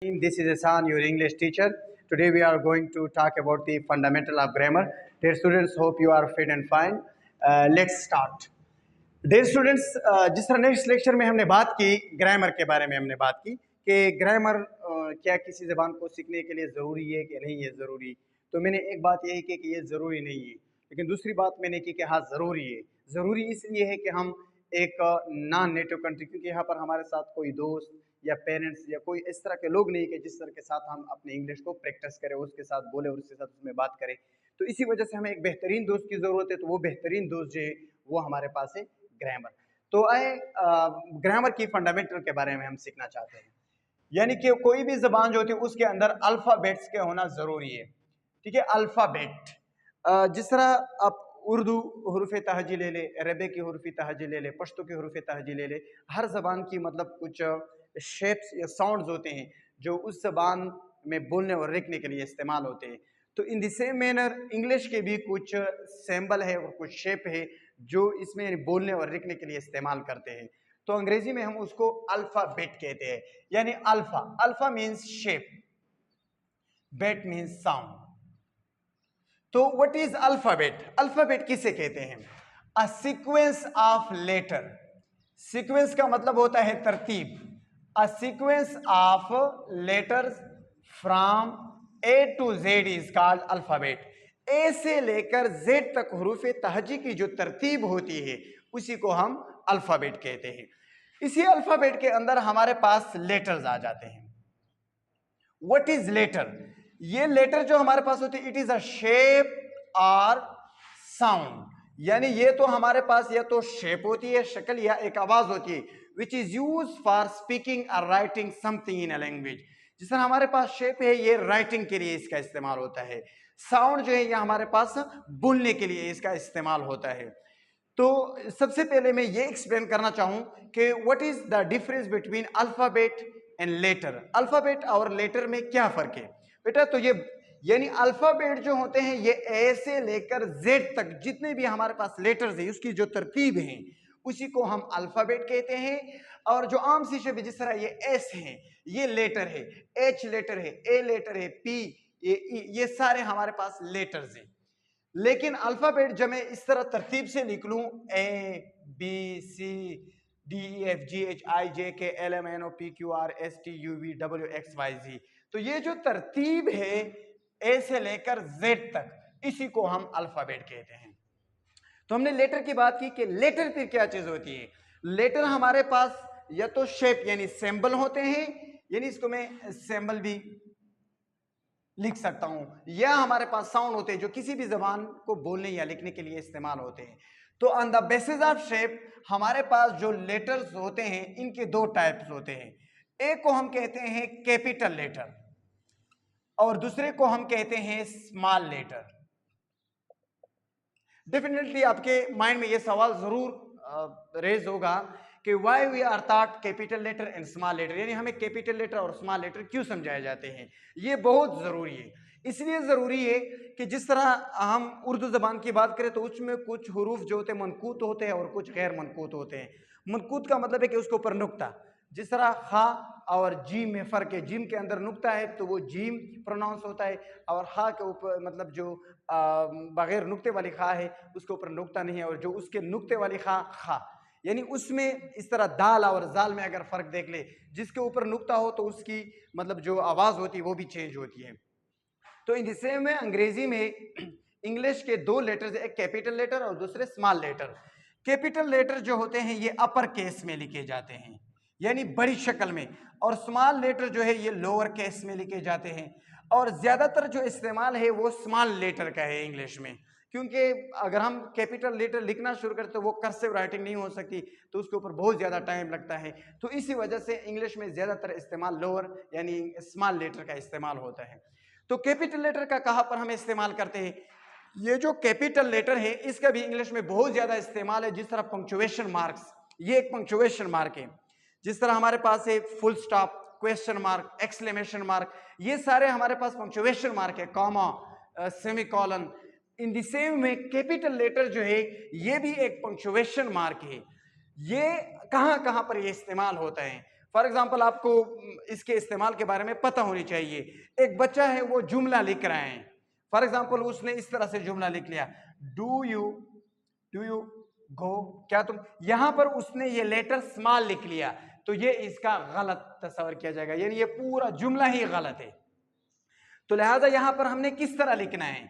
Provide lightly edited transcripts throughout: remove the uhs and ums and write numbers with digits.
This is Asan, your English teacher. Today we are going to talk about the fundamental of grammar. Dear students, hope you are fit and fine. Let's start. Dear students, जिस तरह next lecture में हमने बात की grammar के बारे में हमने बात की कि ग्रामर क्या किसी ज़बान को सीखने के लिए ज़रूरी है कि नहीं है ज़रूरी। तो मैंने एक बात यही की कि ये ज़रूरी नहीं है, लेकिन दूसरी बात मैंने की कि हाँ ज़रूरी है। ज़रूरी इसलिए है कि हम एक नॉन नेटिव कंट्री, क्योंकि यहाँ पर हमारे साथ कोई दोस्त या पेरेंट्स या कोई इस तरह के लोग नहीं कि जिस तरह के साथ हम अपने इंग्लिश को प्रैक्टिस करें, उसके साथ बोले और उसके साथ उसमें बात करें। तो इसी वजह से हमें एक बेहतरीन दोस्त की ज़रूरत है। तो वो बेहतरीन दोस्त जो है वो हमारे पास है ग्रामर। तो आए ग्रामर की फंडामेंटल के बारे में हम सीखना चाहते हैं। यानी कि कोई भी ज़बान जो होती है उसके अंदर अल्फ़ाबेट्स के होना ज़रूरी है। ठीक है, अल्फ़ाबेट जिस तरह आप उर्दू हुरूफ तहजी ले ले, अरबी की हुरूफ तहजी ले ले, पश्तो की हुरूफ तहजी ले ले, हर ज़बान की मतलब कुछ शेप्स या साउंड्स होते हैं जो उस ज़बान में बोलने और लिखने के लिए इस्तेमाल होते हैं। तो in the same manner English के भी कुछ सिंबल है और कुछ शेप है जो इसमें बोलने और लिखने के लिए इस्तेमाल करते हैं। तो अंग्रेजी में हम उसको अल्फ़ाबेट कहते हैं। यानी alpha means shape, bet means sound. तो व्हाट इज अल्फाबेट? अल्फाबेट किसे कहते हैं? A sequence of letter. Sequence का मतलब होता है तरतीब। A sequence of letters from A to Z is called alphabet. A से लेकर जेड तक हुरूफ तहजी की जो तरतीब होती है उसी को हम अल्फाबेट कहते हैं। इसी अल्फाबेट के अंदर हमारे पास लेटर्स आ जाते हैं। What is letter? ये लेटर जो हमारे पास होती है इट इज अ शेप और साउंड। यानी ये तो हमारे पास या तो शेप होती है, शक्ल या एक आवाज होती है, which is use for speaking और writing something in a language. जिस तरह हमारे पास शेप है ये राइटिंग के लिए इसका इस्तेमाल होता है। साउंड जो है ये हमारे पास बोलने के लिए इसका इस्तेमाल होता है। तो सबसे पहले मैं ये एक्सप्लेन करना चाहूं कि what is the difference between alphabet and later. Alphabet और लेटर में क्या फर्क है बेटा? तो ये यानी अल्फाबेट जो होते हैं ये ए से लेकर जेड तक जितने भी हमारे पास लेटर्स है उसकी जो तरतीब है उसी को हम अल्फाबेट कहते हैं। और जो आम सी शब्द जिस तरह ये एस है ये लेटर है, एच लेटर है, ए लेटर है, पी, ये सारे हमारे पास लेटर्स हैं। लेकिन अल्फाबेट जब मैं इस तरह तरतीब से लिख लूं A B C D E F G H I J K L M N O P Q R S T U V W X Y Z, तो ये जो तरतीब है ए से लेकर जेड तक इसी को हम अल्फाबेट कहते हैं। तो हमने लेटर की बात की कि लेटर फिर क्या चीज होती है। लेटर हमारे पास या तो शेप यानी सिंबल होते हैं, यानी इसको मैं सिंबल भी लिख सकता हूं, या हमारे पास साउंड होते हैं जो किसी भी जबान को बोलने या लिखने के लिए इस्तेमाल होते हैं। तो on the basis of shape हमारे पास जो लेटर्स होते हैं इनके दो टाइप्स होते हैं। एक को हम कहते हैं कैपिटल लेटर और दूसरे को हम कहते हैं स्मॉल लेटर। डेफिनेटली आपके माइंड में यह सवाल जरूर रेज होगा कि why we are taught capital letter and small letter, यानी हमें कैपिटल लेटर और स्मॉल लेटर क्यों समझाए जाते हैं। ये बहुत जरूरी है। इसलिए जरूरी है कि जिस तरह हम उर्दू जबान की बात करें तो उसमें कुछ हरूफ जो होते हैं मनकूत होते हैं और कुछ गैर मनकूत होते हैं। मनकूत का मतलब है कि उसके ऊपर नुक्ता, जिस तरह खा और जीम में फर्क है। जीम के अंदर नुक्ता है तो वो जीम प्रोनाउंस होता है, और हा के ऊपर मतलब जो बगैर नुक्ते वाली खा है उसके ऊपर नुक्ता नहीं है, और जो उसके नुक्ते वाली खा खा, यानी उसमें इस तरह दाल और जाल में अगर फर्क देख ले, जिसके ऊपर नुक्ता हो तो उसकी मतलब जो आवाज होती है वो भी चेंज होती है। तो इन सेम में अंग्रेजी में इंग्लिश के दो लेटर्स, एक कैपिटल लेटर और दूसरे स्मॉल लेटर। कैपिटल लेटर जो होते हैं ये अपर केस में लिखे जाते हैं यानी बड़ी शक्ल में, और स्मॉल लेटर जो है ये लोअर केस में लिखे जाते हैं। और ज्यादातर जो इस्तेमाल है वो स्मॉल लेटर का है इंग्लिश में, क्योंकि अगर हम कैपिटल लेटर लिखना शुरू करें तो वो कर्सिव राइटिंग नहीं हो सकती, तो उसके ऊपर बहुत ज्यादा टाइम लगता है। तो इसी वजह से इंग्लिश में ज्यादातर इस्तेमाल लोअर यानी स्मॉल लेटर का इस्तेमाल होता है। तो कैपिटल लेटर का कहां पर हम इस्तेमाल करते हैं? ये जो कैपिटल लेटर है इसका भी इंग्लिश में बहुत ज्यादा इस्तेमाल है। जिस तरह पंक्चुएशन मार्क्स, ये एक पंक्चुएशन मार्क है। जिस तरह हमारे पास है full stop, question mark, exclamation mark, ये सारे हमारे पास पंक्चुएशन मार्क है, comma, semicolon. In the same में कैपिटल लेटर जो है ये भी एक पंक्चुएशन मार्क है। ये कहां कहां पर ये इस्तेमाल होता है? फॉर एग्जाम्पल आपको इसके इस्तेमाल के बारे में पता होनी चाहिए। एक बच्चा है, वो जुमला लिख रहा है। फॉर एग्जाम्पल उसने इस तरह से जुमला लिख लिया, डू यू गो, क्या तुम, यहां पर उसने ये लेटर स्मॉल लिख लिया, तो ये इसका गलत तस्वर किया जाएगा, यानी ये पूरा जुमला ही गलत है। तो लिहाजा यहां पर हमने किस तरह लिखना है,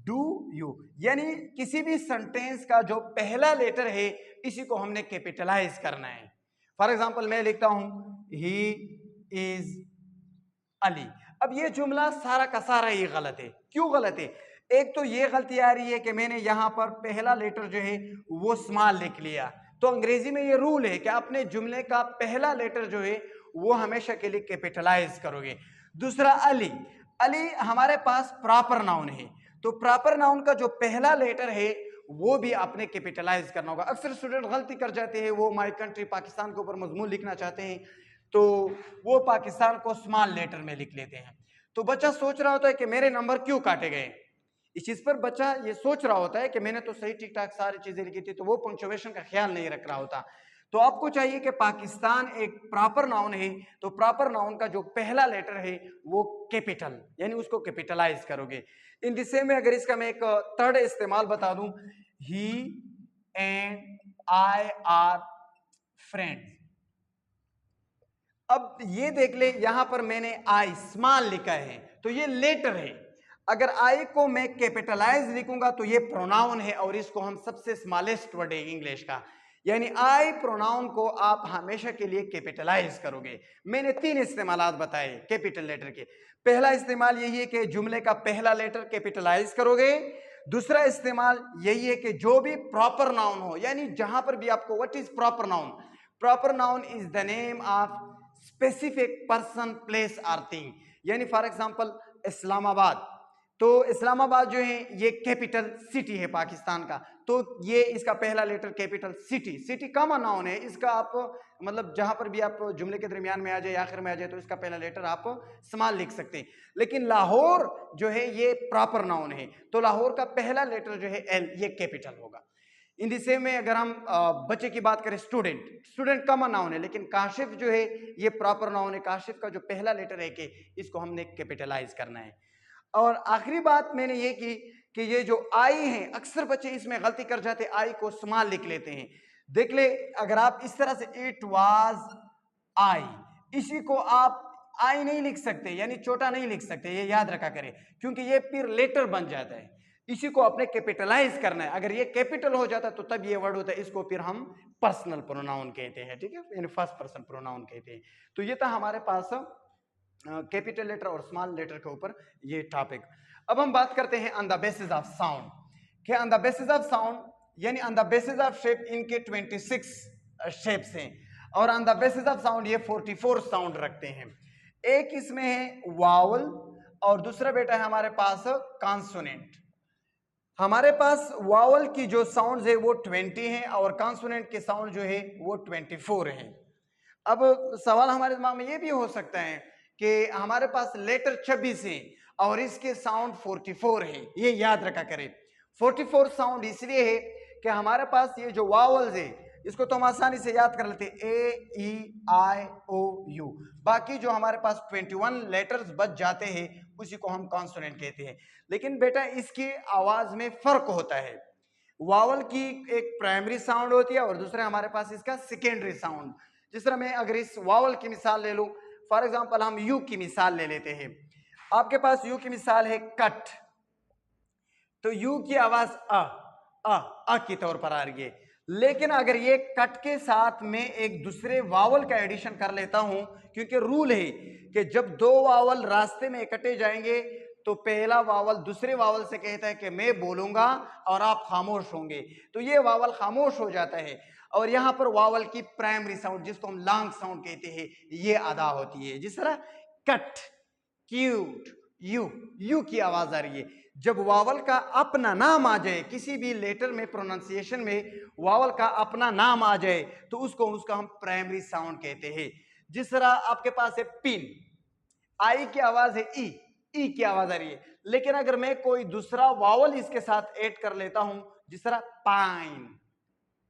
डू यू, यानी किसी भी सेंटेंस का जो पहला लेटर है इसी को हमने कैपिटलाइज करना है। फॉर एग्जाम्पल मैं लिखता हूं ही इज अली। अब ये जुमला सारा का सारा ही गलत है। क्यों गलत है? एक तो ये गलती आ रही है कि मैंने यहां पर पहला लेटर जो है वो स्मॉल लिख लिया। तो अंग्रेजी में ये रूल है कि अपने जुमले का पहला लेटर जो है वो हमेशा के लिए कैपिटलाइज करोगे। दूसरा, अली, अली हमारे पास प्रॉपर नाउन है, तो प्रॉपर नाउन का जो पहला लेटर है वो भी आपने कैपिटलाइज करना होगा। अक्सर स्टूडेंट गलती कर जाते हैं, वो माय कंट्री पाकिस्तान के ऊपर मजमून लिखना चाहते हैं तो वो पाकिस्तान को स्मॉल लेटर में लिख लेते हैं। तो बच्चा सोच रहा होता है कि मेरे नंबर क्यों काटे गए। इस चीज पर बच्चा ये सोच रहा होता है कि मैंने तो सही ठीक ठाक सारी चीजें लिखी थी, तो वो पंक्चुएशन का ख्याल नहीं रख रहा होता। तो आपको चाहिए कि पाकिस्तान एक प्रॉपर नाउन है, तो प्रॉपर नाउन का जो पहला लेटर है वो कैपिटल, यानी उसको कैपिटलाइज करोगे। इन दिशे में अगर इसका मैं एक थर्ड इस्तेमाल बता दूं, ही एंड आई आर फ्रेंड्स। अब ये देख ले, यहां पर मैंने आई स्मॉल लिखा है तो ये लेटर है। अगर आई को मैं कैपिटलाइज लिखूंगा तो ये प्रोनाउन है और इसको हम सबसे स्मॉलेस्ट वर्ड है इंग्लिश का, यानी आई प्रोनाउन को आप हमेशा के लिए कैपिटलाइज करोगे। मैंने 3 इस्तेमालात बताए कैपिटल लेटर के। पहला इस्तेमाल यही है कि जुमले का पहला लेटर कैपिटलाइज करोगे। दूसरा इस्तेमाल यही है कि जो भी प्रॉपर नाउन हो, यानी जहां पर भी आपको, what is proper noun? Proper noun is the name of specific person, place और थिंग। यानी फॉर एग्जांपल इस्लामाबाद, तो इस्लामाबाद जो है ये कैपिटल सिटी है पाकिस्तान का, तो ये इसका पहला letter capital city. City common noun है, इसका आप मतलब जहां पर भी आप जुमले के दरमियान में आ जाए, आखिर में आ जाए, तो इसका पहला लेटर आप स्मॉल लिख सकते हैं। लेकिन लाहौर जो है ये प्रॉपर नाउन है, तो लाहौर का पहला लेटर जो है एल, ये कैपिटल होगा। इन दिशे में अगर हम बच्चे की बात करें, स्टूडेंट, स्टूडेंट कॉमन नाउन है, लेकिन काशिफ जो है ये प्रॉपर नाउन है। काशिफ का जो पहला लेटर है कि इसको हमने कैपिटलाइज करना है। और आखिरी बात मैंने ये की कि ये जो आई है, अक्सर बच्चे इसमें गलती कर जाते, आई को स्मॉल लिख लेते हैं। देख ले, अगर आप इस तरह से इट वाज आई, इसी को आप आई नहीं लिख सकते, यानी छोटा नहीं लिख सकते, ये याद रखा करें, क्योंकि ये फिर लेटर बन जाता है। इसी को आपने कैपिटलाइज करना है। अगर ये कैपिटल हो जाता तो तब ये वर्ड होता है, इसको फिर हम पर्सनल प्रोनाउन कहते हैं, ठीक है, यानी फर्स्ट पर्सन प्रोनाउन कहते हैं। तो ये था हमारे पास कैपिटल लेटर और स्मॉल लेटर के ऊपर ये टॉपिक। अब हम बात करते हैं on the basis of sound, कि on the basis of sound, यानी on the basis of shape इनके 26 शेप्स हैं, और on the basis of sound ये 44 साउंड रखते हैं। एक इसमें है वावल और दूसरा बेटा है हमारे पास कॉन्सोनेंट। हमारे पास वावल की जो साउंड है वो 20 है और कॉन्सोनेंट के साउंड जो है वो 24 है। अब सवाल हमारे दिमाग में ये भी हो सकता है कि हमारे पास लेटर 26 है और इसके साउंड 44 है। ये याद रखा करें, 44 साउंड इसलिए है कि हमारे पास ये जो वावल्स है इसको तो हम आसानी से याद कर लेते हैं, ए ई आई ओ यू। बाकी जो हमारे पास 21 लेटर्स बच जाते हैं उसी को हम कॉन्सोनेंट कहते हैं। लेकिन बेटा इसकी आवाज में फर्क होता है। वावल की एक प्राइमरी साउंड होती है और दूसरा हमारे पास इसका सेकेंडरी साउंड। जिस तरह मैं अगर इस वावल की मिसाल ले लूं, फॉर एग्जांपल हम यू की मिसाल ले लेते हैं। आपके पास यू की मिसाल है कट, तो यू की आवाज अ की तौर पर आ रही है। लेकिन अगर ये कट के साथ में एक दूसरे वावल का एडिशन कर लेता हूं, क्योंकि रूल है कि जब 2 वावल रास्ते में इकट्ठे जाएंगे तो पहला वावल दूसरे वावल से कहता है कि मैं बोलूंगा और आप खामोश होंगे, तो ये वावल खामोश हो जाता है और यहां पर वावल की प्राइमरी साउंड, जिसको हम लॉन्ग साउंड कहते हैं, ये अदा होती है। जिस तरह कट, क्यूट, यू की आवाज आ रही है। जब वावल का अपना नाम आ जाए, किसी भी लेटर में प्रोनाउंसिएशन में वावल का अपना नाम आ जाए तो उसका हम प्राइमरी साउंड कहते हैं। जिस तरह आपके पास है पिन, आई की आवाज है ई की आवाज आ रही है। लेकिन अगर मैं कोई दूसरा वावल इसके साथ ऐड कर लेता हूं, जिस तरह पाइन,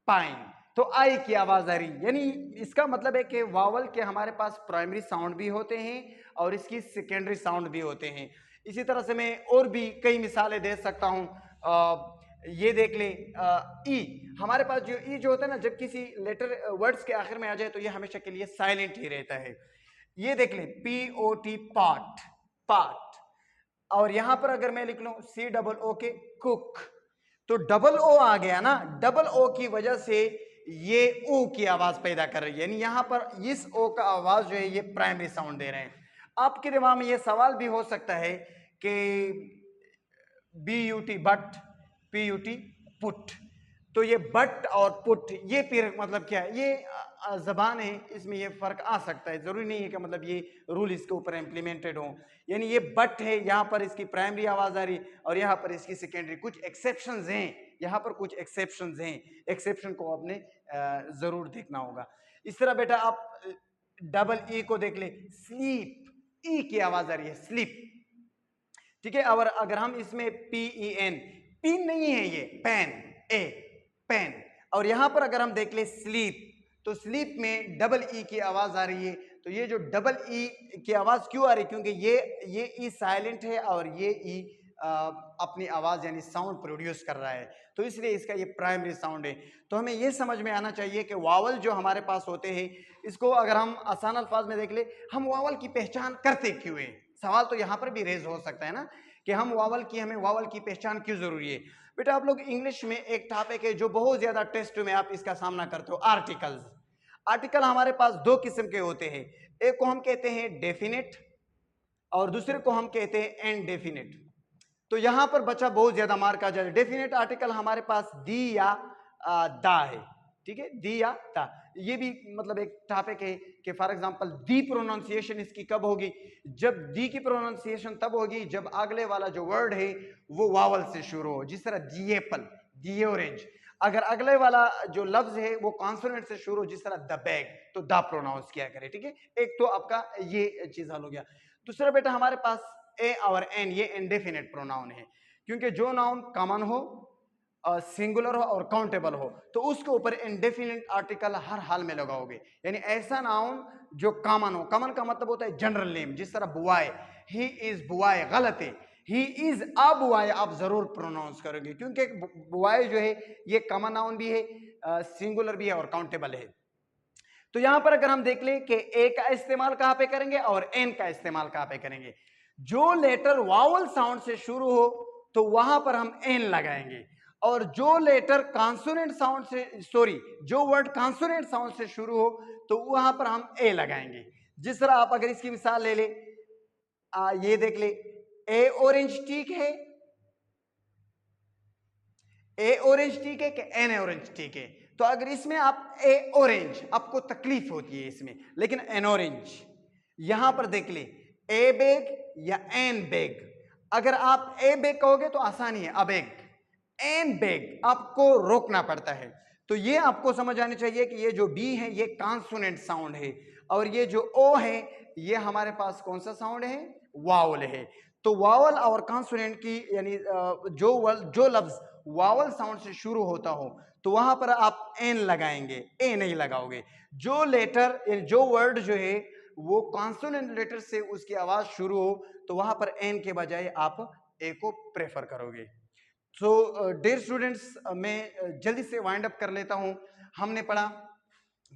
पाइन, तो आई की आवाज आ रही, यानी इसका मतलब है कि वावल के हमारे पास प्राइमरी साउंड भी होते हैं और इसकी सेकेंडरी साउंड भी होते हैं। इसी तरह से मैं और भी कई मिसालें दे सकता हूँ। ये देख ले, ई, हमारे पास जो ई जो होता है ना, जब किसी लेटर वर्ड्स के आखिर में आ जाए तो ये हमेशा के लिए साइलेंट ही रहता है। ये देख ले, P O T, part, part. और यहां पर अगर मैं लिख लूं सी डबल ओ के, कुक, तो डबल ओ आ गया ना, डबल ओ की वजह से ये ओ की आवाज पैदा कर रही है, यानी यहां पर इस ओ का आवाज जो है ये प्राइमरी साउंड दे रहे हैं। आपके दिमाग में ये सवाल भी हो सकता है कि B U T but, P U T put, तो ये बट और पुट ये फिर मतलब क्या है? ये जबान है, इसमें ये फर्क आ सकता है, जरूरी नहीं है कि मतलब ये रूल इसके ऊपर इम्प्लीमेंटेड हो। यानी ये बट है, यहाँ पर इसकी प्राइमरी आवाज आ रही और यहाँ पर इसकी सेकेंडरी। कुछ एक्सेप्शंस हैं, यहाँ पर कुछ एक्सेप्शंस हैं, एक्सेप्शन को आपने जरूर देखना होगा। इस तरह बेटा आप डबल ई को देख ले, स्लीप, ई की आवाज आ रही है, स्लीप, ठीक है। और अगर हम इसमें पी ई एन, पिन नहीं है ये, पेन, ए, पेन। और यहां पर अगर हम देख ले स्लीप, तो स्लीप में डबल ई की आवाज आ रही है। तो ये जो डबल ई की आवाज क्यों आ रही है? क्योंकि ये ई साइलेंट है और ये ई अपनी आवाज यानी साउंड प्रोड्यूस कर रहा है, तो इसलिए इसका ये प्राइमरी साउंड है। तो हमें ये समझ में आना चाहिए कि वावल जो हमारे पास होते हैं, इसको अगर हम आसान अल्फाज में देख ले, हम वावल की पहचान करते क्यों है? सवाल तो यहाँ पर भी रेज हो सकता है ना कि हमें वावल की पहचान क्यों जरूरी है। बेटा आप लोग इंग्लिश में एक टॉपिक है जो बहुत ज्यादा टेस्ट में आप इसका सामना करते हो, आर्टिकल्स। आर्टिकल हमारे पास दो किस्म के होते हैं, एक को हम कहते हैं डेफिनेट और दूसरे को हम कहते हैं इनडेफिनेट। तो यहां पर बच्चा बहुत ज्यादा मार खा जाए। डेफिनेट आर्टिकल हमारे पास दी या दा है, ठीक है, दी या दा। ये भी मतलब एक टॉपिक है कि फॉर एग्जांपल दी प्रोनाउंसिएशन इसकी कब होगी? जब दी की प्रोनाउंसिएशन तब होगी जब अगले वाला जो वर्ड है वो वावल से शुरू हो। जिस तरह दी एप्पल, दी ऑरेंज, अगर अगले वाला जो लफ्ज है वो कॉन्सोनेंट से शुरू हो, जिस तरह द बैग, तो द प्रोनाउंस किया करे, ठीक है। एक तो आपका ये चीज हल हो गया। दूसरा बेटा हमारे पास ए और एन, ये इंडेफिनेट प्रोनाउन है, क्योंकि जो नाउन कॉमन हो, सिंगुलर हो और काउंटेबल हो, तो उसके ऊपर इंडेफिनेट आर्टिकल हर हाल में लगाओगे। यानी ऐसा नाउन जो कॉमन हो, कॉमन का मतलब होता है जनरल नेम, जिस तरह बुआए, ही इज बुआए, गलत है, ही इज अ बुआए आप जरूर प्रोनाउंस करोगे, क्योंकि बुआए जो है ये कॉमन नाउन भी है, सिंगुलर भी है और काउंटेबल है। तो यहां पर अगर हम देख ले कि ए का इस्तेमाल कहां पे करेंगे और एन का इस्तेमाल कहां पे करेंगे, जो लेटर वावल साउंड से शुरू हो तो वहां पर हम एन लगाएंगे, और जो लेटर कॉन्सोनेंट साउंड से, सॉरी, जो वर्ड कॉन्सोनेंट साउंड से शुरू हो तो वहां पर हम ए लगाएंगे। जिस तरह आप अगर इसकी मिसाल ले ले, ये देख ले, ए ऑरेंज ठीक है, ए ऑरेंज ठीक है कि एन ऑरेंज ठीक है? तो अगर इसमें आप ए ऑरेंज, आपको तकलीफ होती है इसमें, लेकिन एन ऑरेंज, यहां पर देख ले, ए बैग या एन बैग। अगर आप ए बैग कहोगे तो आसानी है, अबेग, एन बैग आपको रोकना पड़ता है। तो ये आपको समझ आनी चाहिए कि ये जो बी है ये कॉन्सोनेंट साउंड है, और ये जो ओ है ये हमारे पास कौन सा साउंड है? वावल है। तो वावल और कॉन्सोनेंट की यानी जो लफ्ज वावल साउंड से शुरू होता हो तो वहां पर आप एन लगाएंगे, ए नहीं लगाओगे। जो लेटर यानी जो वर्ड जो है वो कॉन्सोनेंट लेटर से उसकी आवाज शुरू हो तो वहां पर एन के बजाय आप ए को प्रेफर करोगे। सो डियर स्टूडेंट्स, मैं जल्दी से वाइंड अप कर लेता हूं। हमने पढ़ा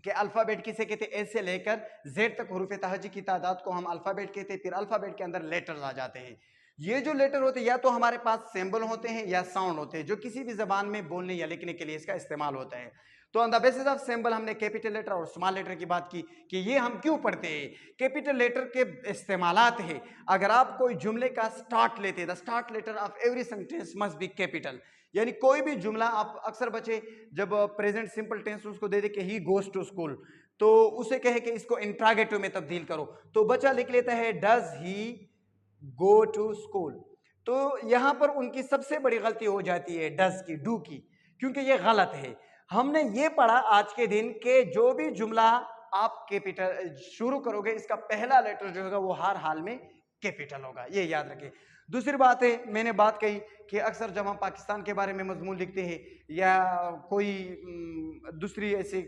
कि अल्फाबेट किसे कहते हैं? ए से लेकर जेड तक हुरूफ तहजी की तादाद को हम अल्फाबेट कहते हैं। फिर अल्फाबेट के अंदर लेटर्स आ जाते हैं। ये जो लेटर होते हैं या तो हमारे पास सिंबल होते हैं या साउंड होते हैं, जो किसी भी जबान में बोलने या लिखने के लिए इसका इस्तेमाल होता है। तो on the basis of symbol हमने कैपिटल लेटर और स्मॉल लेटर की बात की कि ये हम क्यों पढ़ते हैं। कैपिटल लेटर के इस्तेमालात है, अगर आप कोई जुमले का स्टार्ट लेते हैं, the start letter of every sentence must be capital. यानी कोई भी जुमला, आप अक्सर बच्चे जब प्रेजेंट सिंपल टेंस उसको दे दे कि ही गोज टू स्कूल, तो उसे कहे कि इसको इंट्रागेटिव में तब्दील करो, तो बच्चा लिख लेता है does he go to school. तो यहां पर उनकी सबसे बड़ी गलती हो जाती है डज की, डू की, क्योंकि ये गलत है। हमने ये पढ़ा आज के दिन के जो भी जुमला आप कैपिटल शुरू करोगे इसका पहला लेटर जो होगा वो हर हाल में कैपिटल होगा, ये याद रखिए। दूसरी बात है, मैंने बात कही कि अक्सर जब हम पाकिस्तान के बारे में मजमून लिखते हैं या कोई दूसरी ऐसी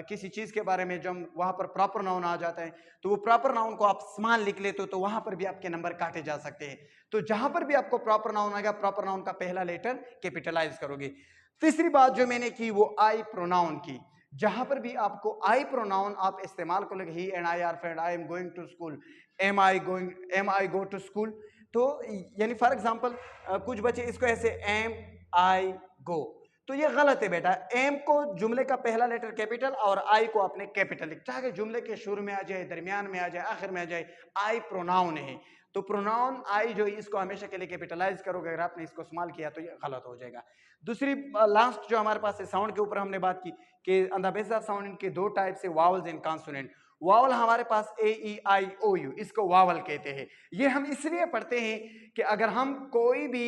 किसी चीज़ के बारे में जब वहाँ पर प्रॉपर नाउन आ जाता है तो वो प्रॉपर नाउन को आप स्मॉल लिख लेते हो तो वहाँ पर भी आपके नंबर काटे जा सकते हैं। तो जहाँ पर भी आपको प्रॉपर नाउन आएगा, प्रॉपर नाउन का पहला लेटर कैपिटलाइज करोगे। तीसरी बात जो मैंने की वो आई प्रोनाउन की। जहां पर भी आपको आई प्रोनाउन आप इस्तेमाल करोगे, he and I are friend, I am going to school, am I go to school, तो यानी फॉर एग्जांपल कुछ बच्चे इसको ऐसे एम आई गो, तो ये गलत है बेटा। एम को जुमले का पहला लेटर कैपिटल और आई को आपने कैपिटल लिख, चाहे जुमले के शुरू में आ जाए, दरमियान में आ जाए, आखिर में आ जाए, आई प्रोनाउन है। तो प्रोनाउन आई जो इसको हमेशा के लिए कैपिटलाइज करोगे, अगर आपने इसको इस्तेमाल किया तो ये गलत हो जाएगा। दूसरी लास्ट जो हमारे पास है साउंड के ऊपर हमने बात की कि on the basis of sound इनके दो टाइप से, वावल्स एंड कॉन्सोनेंट। वावल हमारे पास ए ई आई ओ यू, इसको वावल कहते हैं। ये हम इसलिए पढ़ते हैं कि अगर हम कोई भी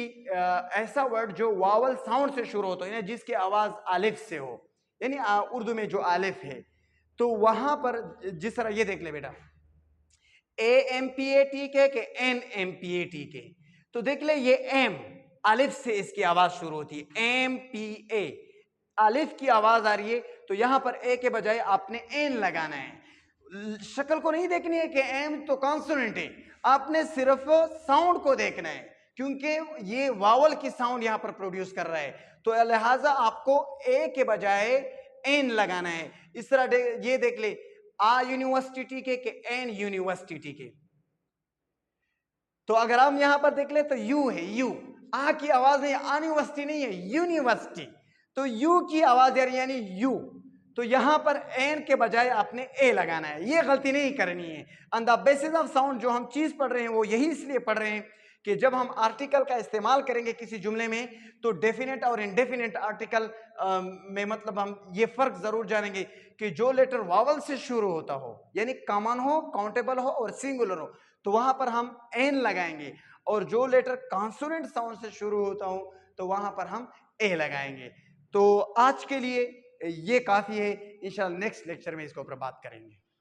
ऐसा वर्ड जो वावल साउंड से शुरू होता है, यानी जिसकी आवाज अलिफ से हो, यानी उर्दू में जो अलिफ है, तो वहां पर जिस तरह ये देख ले बेटा, A M P A T K N M P A T K, तो देख ले ये एम अलिफ से इसकी आवाज शुरू होती है, एम पी ए अलिफ की आवाज आ रही है, तो यहां पर ए के बजाय आपने एन लगाना है। शक्ल को नहीं देखनी है कि एम तो कॉन्सोनेंट है, आपने सिर्फ साउंड को देखना है, क्योंकि ये वावल की साउंड यहां पर प्रोड्यूस कर रहा है, तो लिहाजा आपको ए के बजाय एन लगाना है। इस तरह ये देख ले, आ यूनिवर्सिटी के एन यूनिवर्सिटी के, तो अगर हम यहां पर देख ले तो यू है, यू आ की आवाज नहीं, यूनिवर्सिटी नहीं है, यूनिवर्सिटी, तो यू की आवाज यानी यू, तो यहां पर एन के बजाय आपने ए लगाना है। ये गलती नहीं करनी है। On the basis of sound जो हम चीज पढ़ रहे हैं वो यही इसलिए पढ़ रहे हैं कि जब हम आर्टिकल का इस्तेमाल करेंगे किसी जुमले में तो डेफिनेट और इनडेफिनेट आर्टिकल में मतलब हम ये फर्क जरूर जानेंगे कि जो लेटर वावल से शुरू होता हो, यानी कॉमन हो, काउंटेबल हो और सिंगुलर हो, तो वहां पर हम एन लगाएंगे, और जो लेटर कॉन्सोनेंट साउंड से शुरू होता हो तो वहां पर हम ए लगाएंगे। तो आज के लिए ये काफी है, इंशाल्लाह नेक्स्ट लेक्चर में इसके ऊपर बात करेंगे।